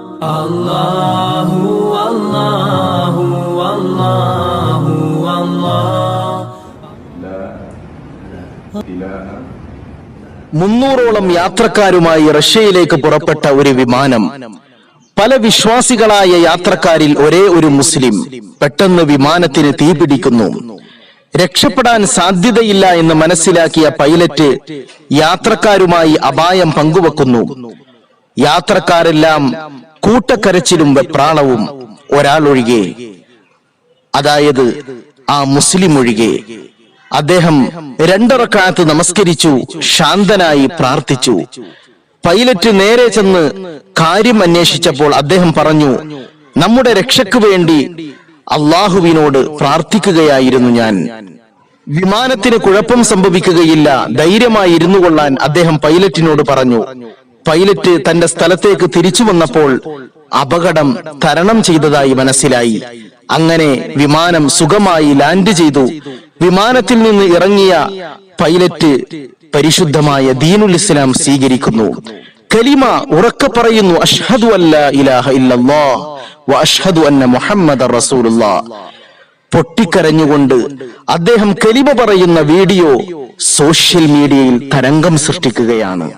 അല്ലാഹു അല്ലാഹു അല്ലാഹു അല്ലാഹ്. 300ഓളം യാത്രക്കാരുമായി റഷ്യയിലേക്ക് പുറപ്പെട്ട ഒരു വിമാനം. പല വിശ്വാസികളായ യാത്രക്കാരിൽ ഒരേ ഒരു മുസ്ലിം. പെട്ടെന്ന് വിമാനത്തിന് തീപിടിക്കുന്നു. രക്ഷപ്പെടാൻ സാധ്യതയില്ല എന്ന് മനസ്സിലാക്കിയ പൈലറ്റ് യാത്രക്കാരുമായി അപായം പങ്കുവെക്കുന്നു. യാത്രക്കാരെല്ലാം കൂട്ടക്കരച്ചിലും വെപ്രാളവും, ഒരാൾ ഒഴികെ, അതായത് ആ മുസ്ലിം ഒഴികെ. അദ്ദേഹം 2 റക്അത്ത് നമസ്കരിച്ചു, ശാന്തനായി പ്രാർത്ഥിച്ചു. പൈലറ്റ് നേരെ ചെന്ന് കാര്യം അന്വേഷിച്ചപ്പോൾ അദ്ദേഹം പറഞ്ഞു, നമ്മുടെ രക്ഷയ്ക്ക് വേണ്ടി അള്ളാഹുവിനോട് പ്രാർത്ഥിക്കുകയായിരുന്നു ഞാൻ. വിമാനത്തിന് കുഴപ്പം സംഭവിക്കുകയില്ല, ധൈര്യമായി ഇരുന്നു കൊള്ളാൻ അദ്ദേഹം പൈലറ്റിനോട് പറഞ്ഞു. പൈലറ്റ് തന്റെ സ്ഥലത്തേക്ക് തിരിച്ചു വന്നപ്പോൾ അപകടം തരണം ചെയ്തതായി മനസ്സിലായി. അങ്ങനെ വിമാനം സുഖമായി ലാൻഡ് ചെയ്തു. വിമാനത്തിൽ നിന്ന് ഇറങ്ങിയ പൈലറ്റ് പരിശുദ്ധമായ ദീനുൽ ഇസ്ലാം സ്വീകരിക്കുന്നു. കലിമ ഉറക്കെ പറയുന്നു, അഷ്ഹദു അല്ലാ ഇലാഹ ഇല്ലല്ലാഹ് വ അഷ്ഹദു അന്ന മുഹമ്മദർ റസൂലുള്ളാഹ്. പൊട്ടിക്കരഞ്ഞുകൊണ്ട് അദ്ദേഹം കലിമ പറയുന്ന വീഡിയോ സോഷ്യൽ മീഡിയയിൽ തരംഗം സൃഷ്ടിക്കുകയാണ്.